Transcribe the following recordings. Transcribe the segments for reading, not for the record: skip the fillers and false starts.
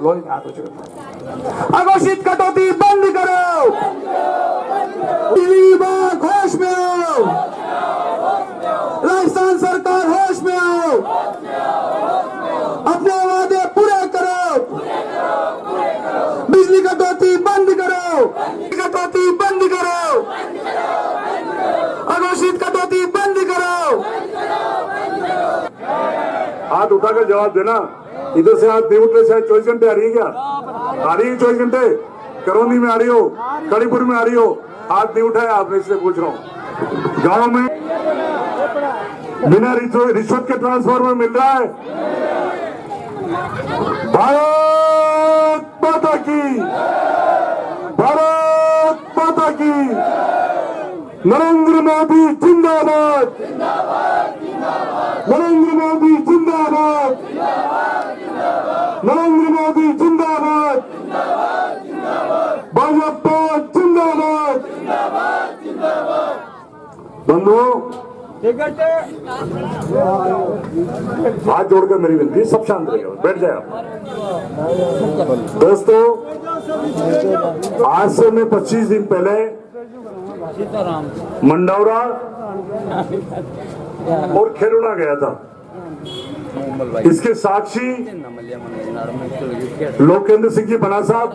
लोही में हाथ हो चुका। अघोषित कटौती बंद करो, बिजली विभाग होश में आओ, राजस्थान सरकार होश में आओ, अपने वादे पूरे करो, बिजली कटौती बंद करो, कटौती बंद करो, अघोषित कटौती बंद करो। हाथ उठाकर जवाब देना। इधर से हाथ देवटे से 24 घंटे आ रही है क्या? आ रही है 24 घंटे? करौंदी में आ रही हो, कड़ीपुर में आ रही हो, हाथ नहीं उठाया आपने, इसलिए पूछ रहा हूँ। गांव में बिना रिश्वत के ट्रांसफार्मर मिल रहा है। भारत माता की, भारत माता की, नरेंद्र मोदी जिंदाबाद, नरेंद्र मोदी जिंदाबाद, नरेंद्र मोदी जिंदाबाद, भाजपा जिंदाबाद। बंधुओं, हाथ जोड़कर मेरी विनती, सब शांत रहिए, बैठ जाए आप। दोस्तों, आज से मैं 25 दिन पहले मंडौरा और खेरुड़ा गया था। इसके साक्षी लोकेंद्र सिंह जी बना साहब,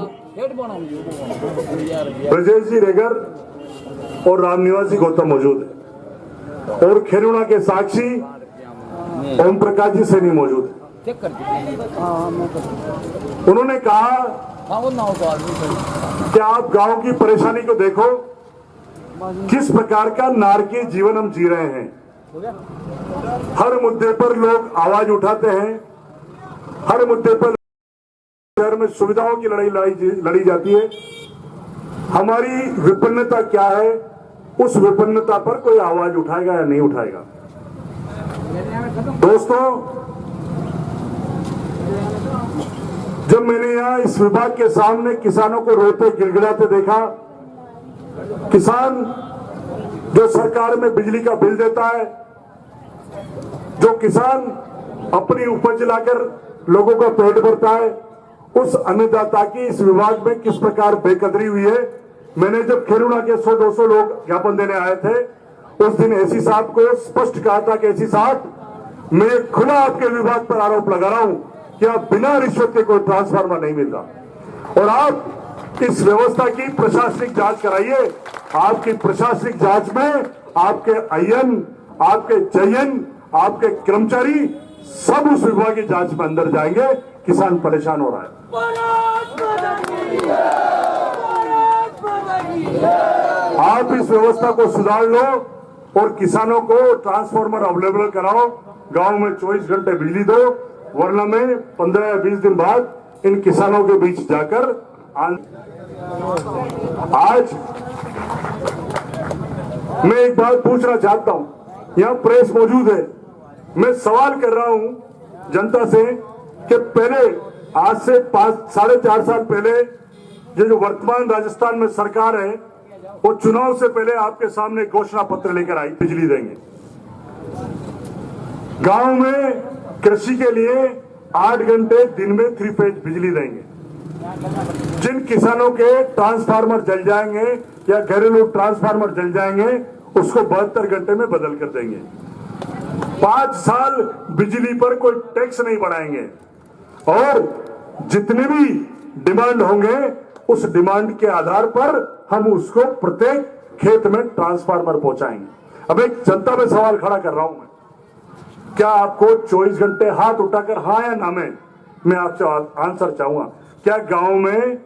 ब्रजेश जी रेगर और रामनिवासी गौतम मौजूद है, और खेरुड़ा के साक्षी ओम प्रकाश जी सैनी मौजूद है। उन्होंने कहा कि आप गांव की परेशानी को देखो, किस प्रकार का नारकीय जीवन हम जी रहे हैं। हर मुद्दे पर लोग आवाज उठाते हैं, हर मुद्दे पर शहर में सुविधाओं की लड़ी जाती है। हमारी विपन्नता क्या है, उस विपन्नता पर कोई आवाज उठाएगा या नहीं उठाएगा। दोस्तों, जब मैंने यहां इस विभाग के सामने किसानों को रोते गिड़गिड़ाते देखा, किसान जो सरकार में बिजली का बिल देता है, जो किसान अपनी उपज लाकर लोगों का पेट भरता है, उस अन्नदाता की इस विभाग में किस प्रकार बेकदरी हुई है। मैंने जब खेरुड़ा के 100-200 लोग ज्ञापन देने आए थे, उस दिन एसी साहब को स्पष्ट कहा था कि एसी साहब, मैं खुला आपके विभाग पर आरोप लगा रहा हूं कि आप बिना रिश्वत के कोई ट्रांसफार्मर नहीं मिल रहा, और आप इस व्यवस्था की प्रशासनिक जांच कराइए। आपकी प्रशासनिक जांच में आपके अयन, आपके चयन, आपके कर्मचारी सब उस विभाग की जांच में अंदर जाएंगे। किसान परेशान हो रहा है। आप इस व्यवस्था को सुधार लो और किसानों को ट्रांसफार्मर अवेलेबल कराओ। गांव में 24 घंटे बिजली दो, वरना में 15 या 20 दिन बाद इन किसानों के बीच जाकर आज मैं एक बात पूछना चाहता हूं, यहां प्रेस मौजूद है, मैं सवाल कर रहा हूं जनता से कि पहले आज से 4.5 साल पहले ये जो वर्तमान राजस्थान में सरकार है, वो चुनाव से पहले आपके सामने घोषणा पत्र लेकर आई, बिजली देंगे। गांव में कृषि के लिए 8 घंटे दिन में 3 फेज बिजली देंगे। जिन किसानों के ट्रांसफार्मर जल जाएंगे या घरेलू ट्रांसफार्मर जल जाएंगे, उसको 72 घंटे में बदल कर देंगे। 5 साल बिजली पर कोई टैक्स नहीं बढ़ाएंगे, और जितने भी डिमांड होंगे उस डिमांड के आधार पर हम उसको प्रत्येक खेत में ट्रांसफार्मर पहुंचाएंगे। अब एक जनता में सवाल खड़ा कर रहा हूं मैं, क्या आपको 24 घंटे हाथ उठाकर हाँ या ना में मैं आपसे आंसर चाहूंगा, क्या गांव में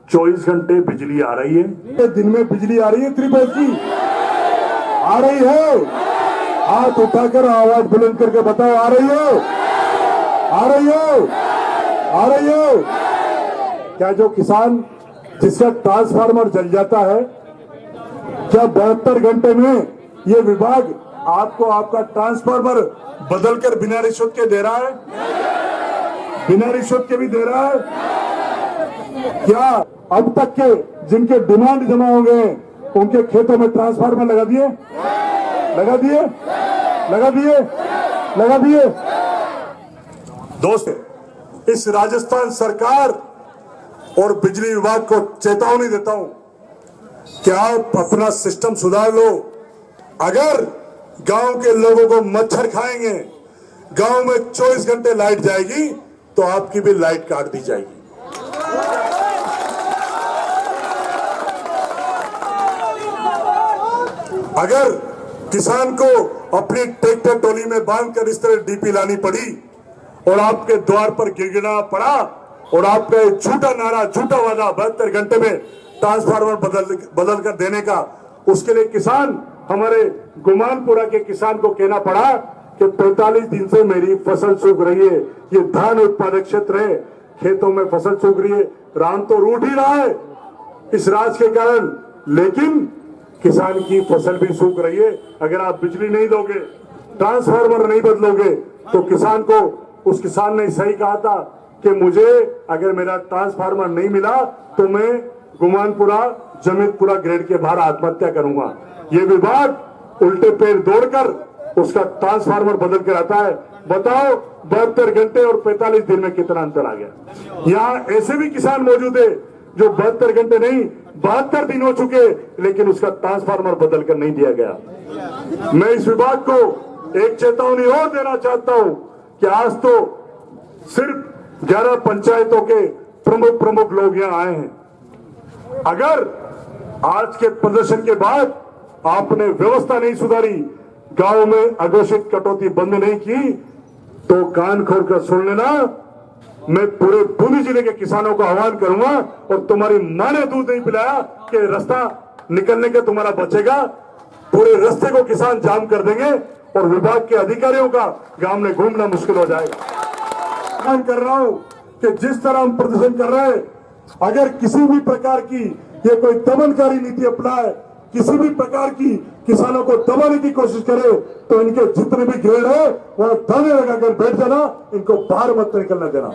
24 घंटे बिजली आ रही है? दिन में बिजली आ रही है? 3 फेज की आ रही है? हाथ उठाकर आवाज बुलंद करके बताओ, आ रही हो? आ रही हो? आ रही हो? क्या जो किसान जिसका ट्रांसफार्मर जल जाता है, क्या 72 घंटे में ये विभाग आपको आपका ट्रांसफार्मर बदलकर बिना रिश्वत के दे रहा है? बिना रिश्वत के भी दे रहा है? क्या अब तक के जिनके डिमांड जमा हो गए उनके खेतों में ट्रांसफार्मर लगा दिए? लगा दिए? लगा दिए? लगा दिए? दोस्त, इस राजस्थान सरकार और बिजली विभाग को चेतावनी देता हूं कि आप अपना सिस्टम सुधार लो। अगर गांव के लोगों को मच्छर खाएंगे, गांव में 24 घंटे लाइट जाएगी तो आपकी भी लाइट काट दी जाएगी। अगर किसान को अपनी ट्रैक्टर ट्रॉली में बांधकर इस तरह डीपी लानी पड़ी और आपके द्वार पर गिड़गिड़ा पड़ा और आपका झूठा नारा, झूठा वादा 72 घंटे में ट्रांसफार्मर बदल कर देने का, उसके लिए किसान, हमारे गुमानपुरा के किसान को कहना पड़ा कि 45 दिन से मेरी फसल सूख रही है। ये धान उत्पादक क्षेत्र है, खेतों में फसल सूख रही है, रान तो रूठ ही रहा है इस राज के कारण, लेकिन किसान की फसल भी सूख रही है। अगर आप बिजली नहीं दोगे, ट्रांसफार्मर नहीं बदलोगे तो किसान को, उस किसान ने सही कहा था कि मुझे अगर मेरा ट्रांसफार्मर नहीं मिला तो मैं गुमानपुरा जमीतपुरा ग्रेड के बाहर आत्महत्या करूंगा। ये विभाग उल्टे पैर दौड़कर उसका ट्रांसफार्मर बदल कर आता है। बताओ 72 घंटे और 45 दिन में कितना अंतर आ गया। यहाँ ऐसे भी किसान मौजूद है जो 72 घंटे नहीं 72 दिन हो चुके, लेकिन उसका ट्रांसफार्मर बदल कर नहीं दिया गया। मैं इस विभाग को एक चेतावनी और देना चाहता हूं कि आज तो सिर्फ 11 पंचायतों के प्रमुख लोग यहाँ आए हैं। अगर आज के प्रदर्शन के बाद आपने व्यवस्था नहीं सुधारी, गांव में अघोषित कटौती बंद नहीं की, तो कान खोल कर सुन लेना, मैं पूरे बूंदी जिले के किसानों का आह्वान करूंगा और तुम्हारी मां ने दूध नहीं पिलाया कि रास्ता निकलने का तुम्हारा बचेगा, पूरे रास्ते को किसान जाम कर देंगे और विभाग के अधिकारियों का गांव में घूमना मुश्किल हो जाएगा। मैं कर रहा हूं कि जिस तरह हम प्रदर्शन कर रहे हैं, अगर किसी भी प्रकार की ये कोई दमनकारी नीति अपनाए, किसी भी प्रकार की किसानों को दबाने की कोशिश करे, तो इनके जितने भी गेड़ है वहां धरने लगाकर बैठ जाना, इनको बाहर मत निकलने देना।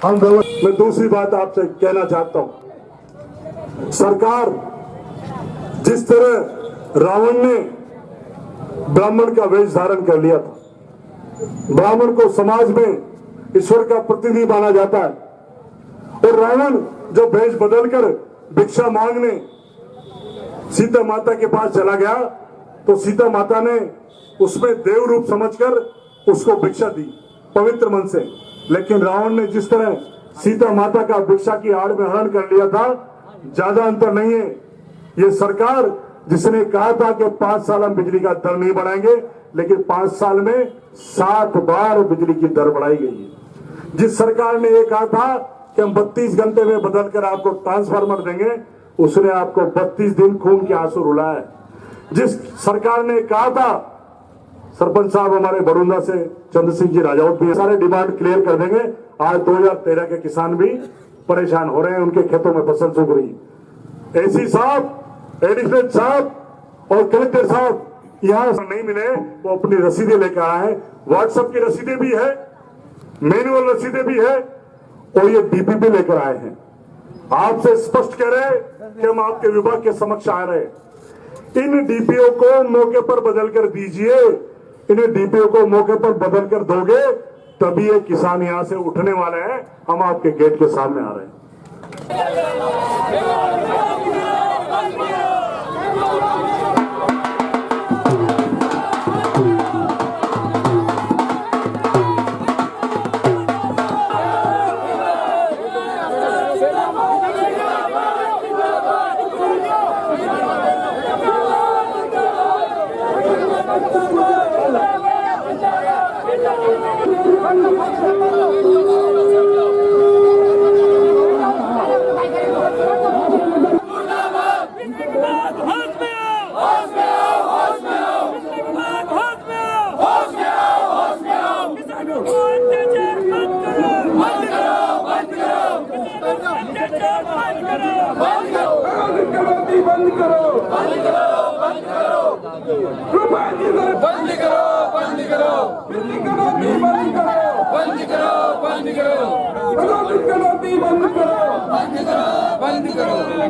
मैं दूसरी बात आपसे कहना चाहता हूं, सरकार जिस तरह रावण ने ब्राह्मण का वेश धारण कर लिया था, ब्राह्मण को समाज में ईश्वर का प्रतिनिधि माना जाता है, और रावण जो वेश बदलकर भिक्षा मांगने सीता माता के पास चला गया, तो सीता माता ने उसमें देव रूप समझकर उसको भिक्षा दी पवित्र मन से। लेकिन रावण ने जिस तरह सीता माता का भिक्षा की आड़ में हरण कर लिया था, ज्यादा अंतर नहीं है। ये सरकार जिसने कहा था कि 5 साल हम बिजली का दर नहीं बढ़ाएंगे, लेकिन 5 साल में 7 बार बिजली की दर बढ़ाई गई है। जिस सरकार ने ये कहा था कि हम 32 घंटे में बदलकर आपको ट्रांसफार्मर देंगे, उसने आपको 32 दिन खून के आंसू रुलाए। जिस सरकार ने कहा था, सरपंच साहब हमारे बड़ौदा से चंद्र सिंह जी राजौत भी सारे डिमांड क्लियर कर देंगे, आज 2013 के किसान भी परेशान हो रहे हैं, उनके खेतों में फसल सूख रही। एसी साहब, एडिशनल साहब और कलेक्टर साहब यहां नहीं मिले, वो अपनी रसीदें लेकर आए हैं। व्हाट्सएप की रसीदें भी है, मैनुअल रसीदें भी है, और ये डीपी भी लेकर आए हैं। आपसे स्पष्ट कह रहे हैं कि हम आपके विभाग के समक्ष आ रहे हैं। इन डीपीओ को मौके पर बदल कर दीजिए, इन डीपीओ को मौके पर बदल कर दोगे तभी ये किसान यहां से उठने वाले हैं। हम आपके गेट के सामने आ रहे हैं।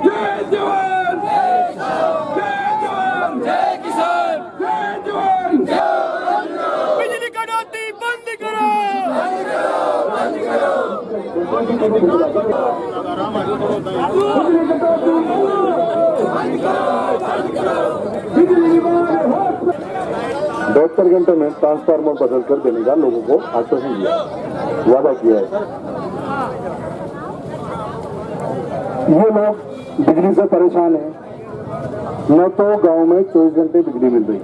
जय जवान, जय जवान, जय किसान, जय जवान, बिजली कटौती बंद करो। बहत्तर घंटे में ट्रांसफार्मर बदल कर देने का लोगों को आश्वासन दिया, वादा किया है। ये लोग बिजली से परेशान हैं, न तो गांव में 24 घंटे बिजली मिल रही।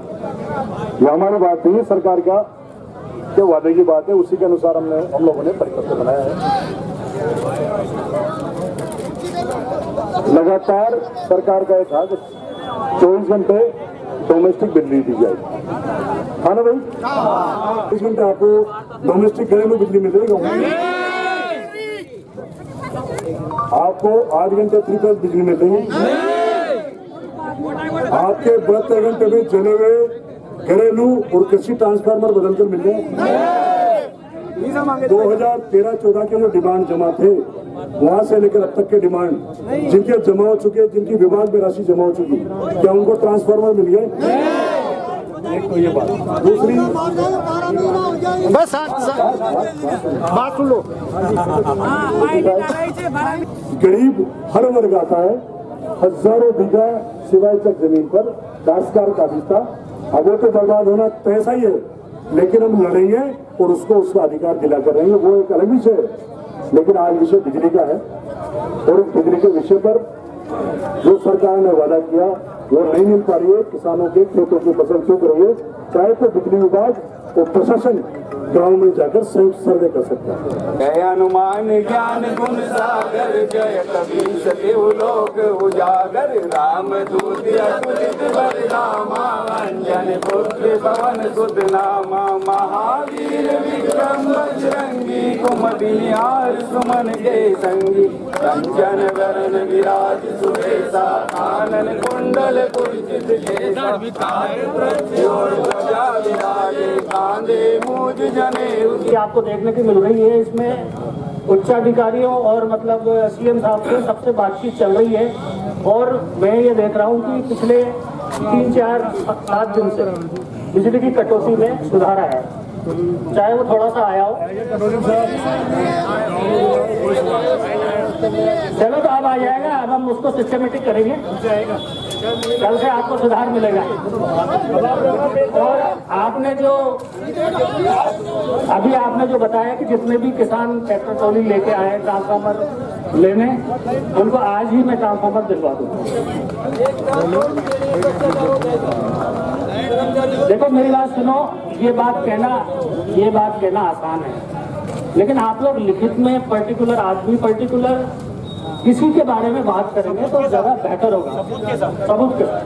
ये हमारी बात नहीं, सरकार का के वादे की बात है, उसी के अनुसार हम लोगों ने परिपत्र बनाया है। लगातार सरकार का एक था कि 24 घंटे डोमेस्टिक बिजली दी जाएगी, हाँ ना भाई? 24 घंटे आपको डोमेस्टिक घरेलू बिजली मिल रही है। आपको 8 घंटे फ्री फेज बिजली मिल रही है। आपके 72 घंटे में जले हुए घरेलू और कृषि ट्रांसफार्मर बदलकर मिल रहे। 2013-14 के जो डिमांड जमा थे, वहां से लेकर अब तक के डिमांड जिनके जमा हो चुके, जिनकी विभाग में राशि जमा हो चुकी, क्या उनको ट्रांसफार्मर मिल गए? एक तो ये बात। दूसरी बस बात सुन लो। गरीब हर वर्ग आता है, हजारों बीघा सिवाय तक जमीन पर काश्तकार का भी था। अब वो तो बर्बाद होना पैसा ही है, लेकिन हम लड़ेंगे और उसको उसका अधिकार दिला कर रहेंगे, वो एक अलग विषय है। लेकिन आज विषय बिजली का है, और उस बिजली के विषय पर जो सरकार ने वादा किया वो नहीं मिल पा रही है। किसानों के खेतों की फसल चूक रही है, चाहे तो बिजली विभाग और प्रशासन गांव में जाकर संयुक्त सर्वे कर सकता है। जय हनुमान ज्ञान गुण सागर, जय कबीर देवलोक उजागर, राम दूत अतुलित बलधामा, अंजन पुत्र पवन सुत नामा, महावीर विक्रम बजरंगी, कुमति निहार सुमन के संगी, कंचन वरण विराज सुरेशा, कानन कुंडल कुंचित केसा, ध्वजा विराजे कांधे मूज जनेऊ। आपको देखने की मिल रही है, इसमें उच्चाधिकारियों और मतलब सीएम साहब से सबसे बातचीत चल रही है। और मैं ये देख रहा हूँ कि पिछले 3-4-7 दिन से बिजली की कटौती में सुधार आया है, चाहे वो थोड़ा सा आया हो। चलो तो अब आ जाएगा, अब हम उसको सिस्टमेटिक करेंगे, कल से आपको सुधार मिलेगा। और आपने जो बताया कि जितने भी किसान ट्रैक्टर ट्रॉली लेके आए ट्रांसफार्मर लेने, उनको आज ही मैं ट्रांसफार्मर दिलवा दूंगा। देखो मेरी बात सुनो, ये बात कहना आसान है, लेकिन आप लोग लिखित में पर्टिकुलर आदमी, पर्टिकुलर किसी के बारे में बात करेंगे तो ज्यादा बेहतर होगा, सबूत के साथ।